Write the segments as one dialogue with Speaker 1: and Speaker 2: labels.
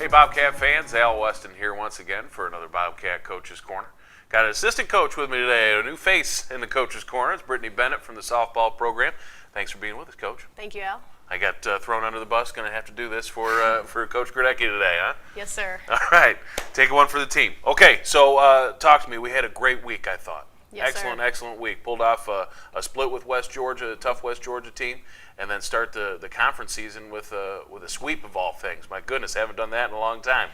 Speaker 1: Hey Bobcat fans, Al Weston here once again for another Bobcat Coaches Corner. Got an assistant coach with me today, a new face in the Coaches Corner. It's Brittany Bennett from the softball program. Thanks for being with us, Coach.
Speaker 2: Thank you, Al.
Speaker 1: I got thrown under the bus. Going to have to do this for Coach Gradecki today, huh?
Speaker 2: Yes, sir.
Speaker 1: All right, take one for the team. Okay, so talk to me. We had a great week, I thought.
Speaker 2: Yes,
Speaker 1: excellent week. Pulled off a split with West Georgia, a tough West Georgia team, and then start the conference season with a sweep of all things. My goodness, haven't done that in a long time.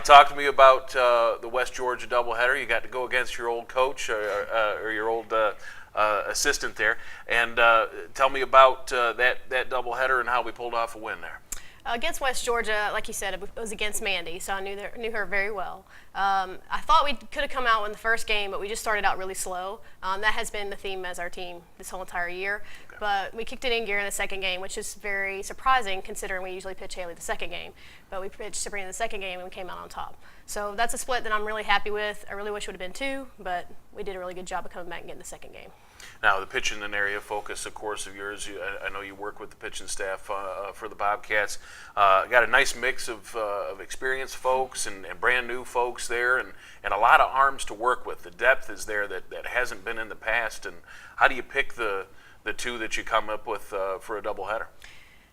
Speaker 1: Talk to me about the West Georgia doubleheader. You got to go against your old coach or your old assistant there, and tell me about that doubleheader and how we pulled off a win there.
Speaker 2: Against West Georgia, like you said, it was against Mandy, so I knew her very well. I thought we could have come out in the first game, but we just started out really slow. That has been the theme as our team this whole entire year. Okay. But we kicked it in gear in the second game, which is very surprising considering we usually pitch Haley the second game. But we pitched Sabrina the second game and we came out on top. So that's a split that I'm really happy with. I really wish it would have been two, but we did a really good job of coming back and getting the second game.
Speaker 1: Now, the pitching and area focus, of course, of yours. I know you work with the pitching staff for the Bobcats. Got a nice mix of experienced folks and brand new folks there, and a lot of arms to work with. The depth is there that hasn't been in the past. And how do you pick the two that you come up with for a doubleheader?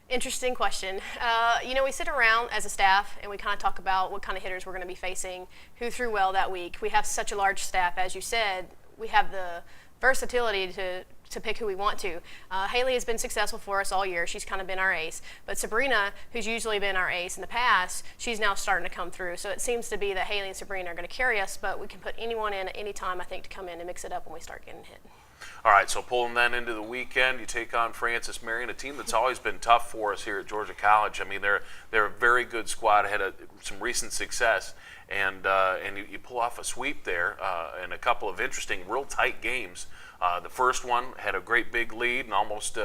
Speaker 2: Interesting question. We sit around as a staff and we kind of talk about what kind of hitters we're going to be facing, who threw well that week. We have such a large staff, as you said. We have the versatility to pick who we want to. Haley has been successful for us all year. She's kind of been our ace. But Sabrina, who's usually been our ace in the past, she's now starting to come through. So it seems to be that Haley and Sabrina are going to carry us, but we can put anyone in at any time, I think, to come in and mix it up when we start getting hit.
Speaker 1: All right, so pulling that into the weekend, you take on Francis Marion, a team that's always been tough for us here at Georgia College. I mean, they're a very good squad, had some recent success, and you pull off a sweep there in a couple of interesting, real tight games. The first one had a great big lead and almost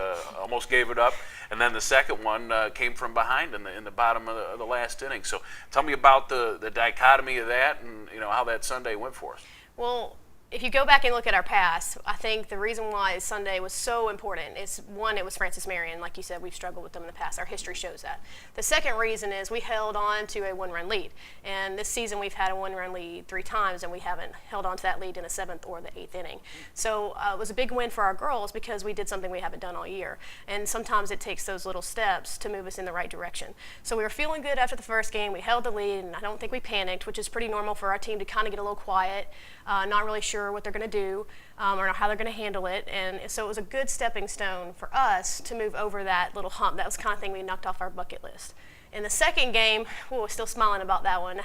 Speaker 1: gave it up, and then the second one came from behind in the bottom of the last inning. So tell me about the dichotomy of that and how that Sunday went for us.
Speaker 2: Well, if you go back and look at our past, I think the reason why Sunday was so important is, one, it was Francis Marion. Like you said, we've struggled with them in the past. Our history shows that. The second reason is we held on to a one-run lead. And this season we've had a one-run lead 3 times, and we haven't held on to that lead in the 7th or the 8th inning. So it was a big win for our girls because we did something we haven't done all year. And sometimes it takes those little steps to move us in the right direction. So we were feeling good after the first game. We held the lead, and I don't think we panicked, which is pretty normal for our team to kind of get a little quiet, not really sure what they're going to do or how they're going to handle it. And so it was a good stepping stone for us to move over that little hump. That was the kind of thing we knocked off our bucket list. In the second game, we're still smiling about that one.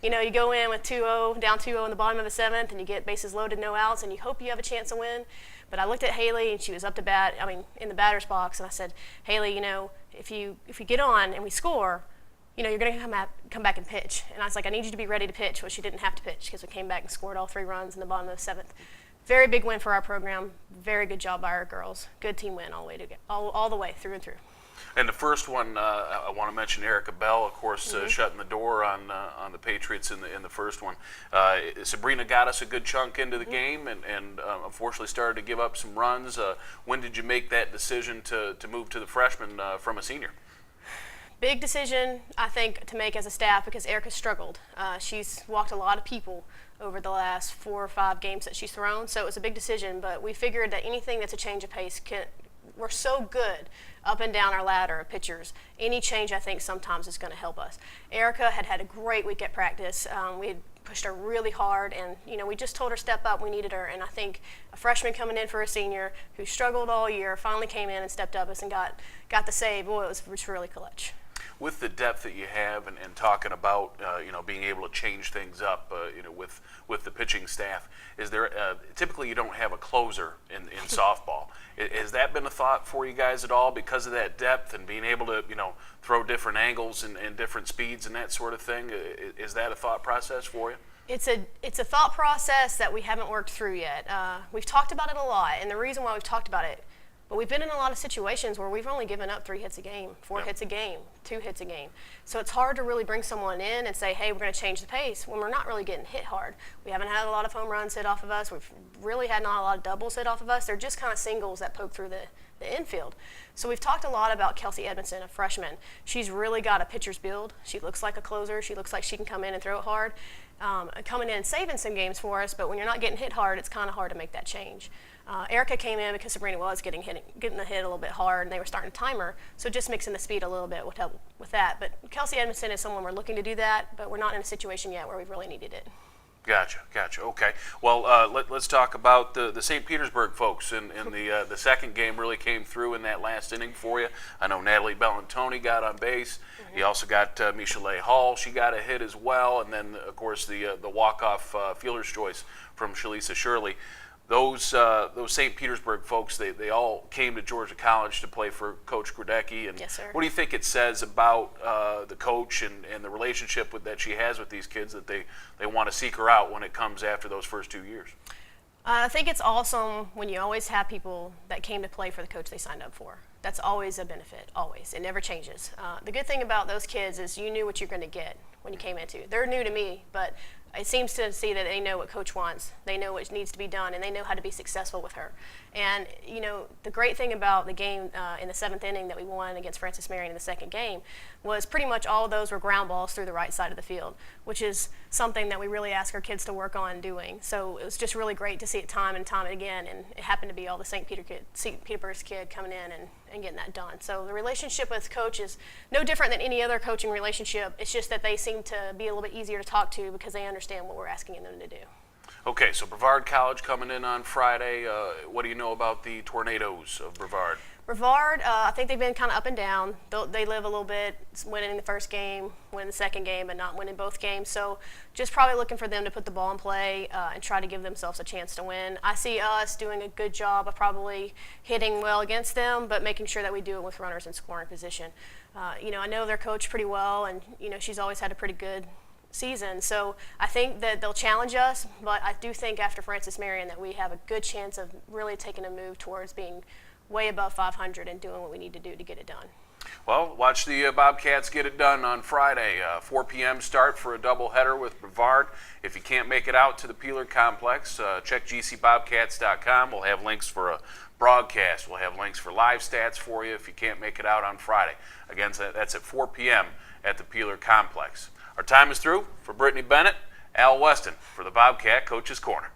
Speaker 2: You go in with 2-0, down 2-0 in the bottom of the 7th, and you get bases loaded, no outs, and you hope you have a chance to win. But I looked at Haley, and she was up to bat, in the batter's box, and I said, Haley, if you get on and we score, you're going to come back and pitch. And I was like, I need you to be ready to pitch. Well, she didn't have to pitch because we came back and scored all 3 runs in the bottom of the 7th. Very big win for our program. Very good job by our girls. Good team win all the way through and through.
Speaker 1: And the first one, I want to mention Erica Bell, of course, shutting the door on the Patriots in the first one. Sabrina got us a good chunk into the game and unfortunately started to give up some runs. When did you make that decision to move to the freshman from a senior?
Speaker 2: Big decision, I think, to make as a staff because Erica struggled. She's walked a lot of people over the last 4 or 5 games that she's thrown, so it was a big decision, but we figured that anything that's a change of pace we're so good up and down our ladder of pitchers. Any change, I think, sometimes is going to help us. Erica had a great week at practice. We had pushed her really hard, and we just told her step up. We needed her, and I think a freshman coming in for a senior who struggled all year finally came in and stepped up us and got the save. Boy, it was really clutch.
Speaker 1: With the depth that you have and talking about being able to change things up with the pitching staff, is there typically you don't have a closer in softball. Has that been a thought for you guys at all because of that depth and being able to throw different angles and different speeds and that sort of thing? Is that a thought process for you?
Speaker 2: It's a thought process that we haven't worked through yet. We've talked about it a lot, and the reason why we've talked about it, But we've been in a lot of situations where we've only given up 3 hits a game, 4
Speaker 1: Yep.
Speaker 2: hits a game, 2 hits a game. So it's hard to really bring someone in and say, hey, we're going to change the pace when we're not really getting hit hard. We haven't had a lot of home runs hit off of us. We've really had not a lot of doubles hit off of us. They're just kind of singles that poke through the infield. So we've talked a lot about Kelsey Edmondson, a freshman. She's really got a pitcher's build. She looks like a closer. She looks like she can come in and throw it hard. Coming in and saving some games for us, but when you're not getting hit hard, it's kind of hard to make that change. Erica came in because Sabrina was getting the hit a little bit hard, and they were starting to time her, so just mixing the speed a little bit would help with that. But Kelsey Edmondson is someone we're looking to do that, but we're not in a situation yet where we've really needed it.
Speaker 1: Gotcha. Okay. Well, let's talk about the St. Petersburg folks. And the second game really came through in that last inning for you. I know Natalie Bellantoni got on base. Mm-hmm. You also got Michelet Hall. She got a hit as well. And then, of course, the walk-off fielder's choice from Shalisa Shirley. Those St. Petersburg folks, they all came to Georgia College to play for Coach Gradecki. And
Speaker 2: yes, sir.
Speaker 1: What do you think it says about the coach and the relationship that she has with these kids that they want to seek her out when it comes after those first 2 years?
Speaker 2: I think it's awesome when you always have people that came to play for the coach they signed up for. That's always a benefit, always. It never changes. The good thing about those kids is you knew what you're going to get when you came into. They're new to me, but it seems to see that they know what coach wants. They know what needs to be done, and they know how to be successful with her. And, you know, the great thing about the game in the 7th inning that we won against Francis Marion in the second game was pretty much all of those were ground balls through the right side of the field, which is something that we really ask our kids to work on doing. So it was just really great to see it time and time again, and it happened to be all the St. Petersburg's kid coming in and getting that done. So the relationship with coach is no different than any other coaching relationship. It's just that they seem to be a little bit easier to talk to because they understand what we're asking them to do.
Speaker 1: Okay, so Brevard College coming in on Friday. What do you know about the Tornadoes of Brevard?
Speaker 2: Brevard, I think they've been kind of up and down. They live a little bit, winning the first game, winning the second game, but not winning both games. So just probably looking for them to put the ball in play and try to give themselves a chance to win. I see us doing a good job of probably hitting well against them, but making sure that we do it with runners in scoring position. You know, I know their coach pretty well, and, you know, she's always had a pretty good season. So I think that they'll challenge us, but I do think after Francis Marion that we have a good chance of really taking a move towards being way above 500 and doing what we need to do to get it done.
Speaker 1: Well, watch the Bobcats get it done on Friday. 4 p.m. start for a doubleheader with Brevard. If you can't make it out to the Peeler Complex, check gcbobcats.com. We'll have links for a broadcast. We'll have links for live stats for you if you can't make it out on Friday. Again, that's at 4 p.m. at the Peeler Complex. Our time is through. For Brittany Bennett, Al Weston for the Bobcat Coaches Corner.